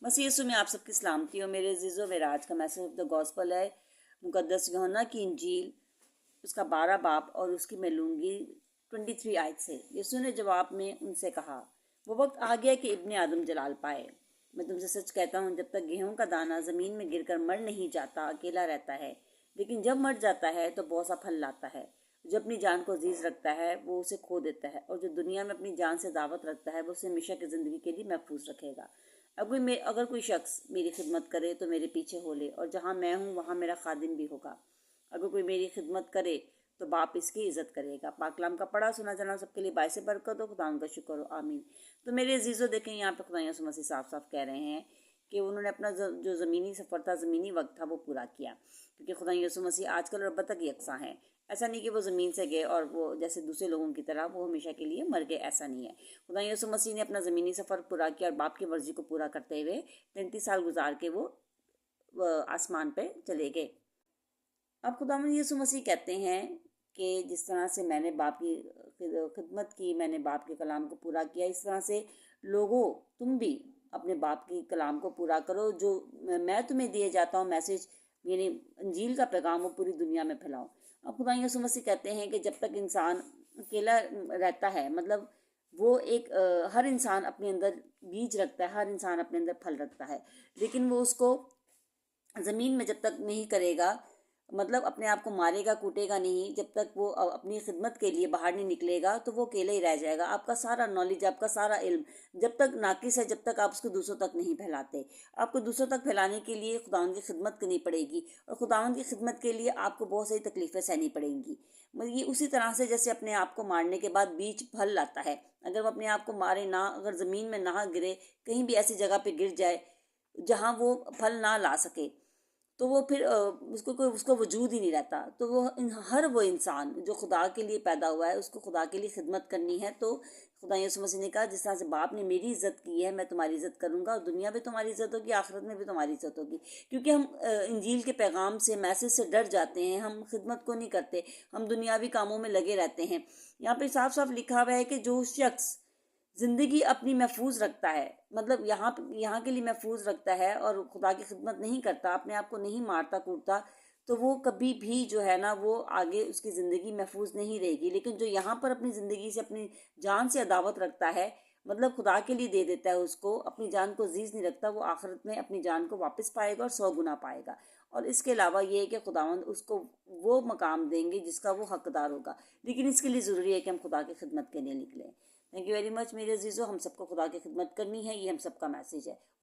मसीह यीशु में आप सबकी सलामती हो मेरे अजीज़ों। मेरा आज का मैसेज ऑफ द गॉस्पल है मुकद्दस यूहन्ना की इंजील उसका 12 बाब और उसकी मैं लूँगी 23 आयत से। यीशु ने जवाब में उनसे कहा, वो वक्त आ गया कि इब्ने आदम जलाल पाए। मैं तुमसे सच कहता हूँ, जब तक गेहूं का दाना ज़मीन में गिरकर मर नहीं जाता अकेला रहता है, लेकिन जब मर जाता है तो बहुत सा फल लाता है। जो अपनी जान को अजीज रखता है वो उसे खो देता है, और जो दुनिया में अपनी जान से दावत रखता है वो उसे हमेशा की ज़िंदगी के लिए महफूज रखेगा। अगर कोई शख्स मेरी खिदमत करे तो मेरे पीछे हो ले, और जहाँ मैं हूँ वहाँ मेरा खादिम भी होगा। अगर कोई मेरी खिदमत करे तो बाप इसकी इज़्ज़त करेगा। पाकलाम का पढ़ा सुना जाना सबके लिए बायसे बरकत हो। खुदा उनका शुक्र हो, आमीन। तो मेरे अजीज़ों, देखें यहाँ पे खुदा यीशु मसीह साफ साफ कह रहे हैं कि उन्होंने अपना जो ज़मीनी सफ़र था, ज़मीनी वक्त था, वो पूरा किया। क्योंकि खुदा यीशु मसीह आजकल और अब तक यकसा हैं। ऐसा नहीं कि वो ज़मीन से गए और वो जैसे दूसरे लोगों की तरह वो हमेशा के लिए मर गए, ऐसा नहीं है। खुदा यीशु मसीह ने अपना ज़मीनी सफ़र पूरा किया और बाप की मर्ज़ी को पूरा करते हुए 33 साल गुजार के वो आसमान पे चले गए। अब खुदावंद यीशु मसीह कहते हैं कि जिस तरह से मैंने बाप की खिदमत की, मैंने बाप के कलाम को पूरा किया, इस तरह से लोगों तुम भी अपने बाप की कलाम को पूरा करो। जो मैं तुम्हें दिए जाता हूँ मैसेज, यानी अंजील का पैगाम, वो पूरी दुनिया में फैलाओ। अब खुदा यीशु मसीह कहते हैं कि जब तक इंसान अकेला रहता है, मतलब वो हर इंसान अपने अंदर बीज रखता है, हर इंसान अपने अंदर फल रखता है, लेकिन वो उसको ज़मीन में जब तक नहीं करेगा, मतलब अपने आप को मारेगा कूटेगा नहीं, जब तक वो अपनी खिदमत के लिए बाहर नहीं निकलेगा तो वो अकेले ही रह जाएगा। आपका सारा नॉलेज, आपका सारा इल्म जब तक नाकिस है, जब तक आप उसको दूसरों तक नहीं फैलाते। आपको दूसरों तक फैलाने के लिए खुदावंद की खिदमत करनी पड़ेगी, और खुदावंद की खिदमत के लिए आपको बहुत सारी तकलीफ़ें सहनी पड़ेंगी। ये उसी तरह से जैसे अपने आप को मारने के बाद बीज फल लाता है। अगर वो अपने आप को मारे ना, अगर ज़मीन में ना गिरे, कहीं भी ऐसी जगह पर गिर जाए जहाँ वो फल ना ला सके, तो वो फिर उसको वजूद ही नहीं रहता। तो हर वो इंसान जो खुदा के लिए पैदा हुआ है, उसको खुदा के लिए खिदमत करनी है। तो खुदा यीशु मसीह ने कहा, जिस तरह से बाप ने मेरी इज़्ज़त की है, मैं तुम्हारी इज़्ज़त करूँगा, और दुनिया में तुम्हारी इज़्ज़त होगी, आखिरत में भी तुम्हारी इज़्ज़त होगी। क्योंकि हम इंजील के पैगाम से, मैसेज से डर जाते हैं, हम खिदमत को नहीं करते, हम दुनियावी कामों में लगे रहते हैं। यहाँ पे साफ साफ लिखा हुआ है कि जो शख्स ज़िंदगी अपनी महफूज रखता है, मतलब यहाँ के लिए महफूज रखता है, और खुदा की खिदमत नहीं करता, अपने आप को नहीं मारता कूटता, तो वो कभी भी जो है ना, वो आगे उसकी ज़िंदगी महफूज नहीं रहेगी। लेकिन जो यहाँ पर अपनी ज़िंदगी से, अपनी जान से अदावत रखता है, मतलब खुदा के लिए दे देता है, उसको अपनी जान को अजीज़ नहीं रखता, वो आखिरत में अपनी जान को वापस पाएगा और 100 गुना पाएगा। और इसके अलावा ये है कि खुदावंद उसको वो मकाम देंगे जिसका वो हकदार होगा। लेकिन इसके लिए ज़रूरी है कि हम खुदा की खिदमत के लिए निकलें। थैंक यू वेरी मच मेरे अजीज़ों। हम सबको खुदा की खिदमत करनी है, ये हम सबका मैसेज है।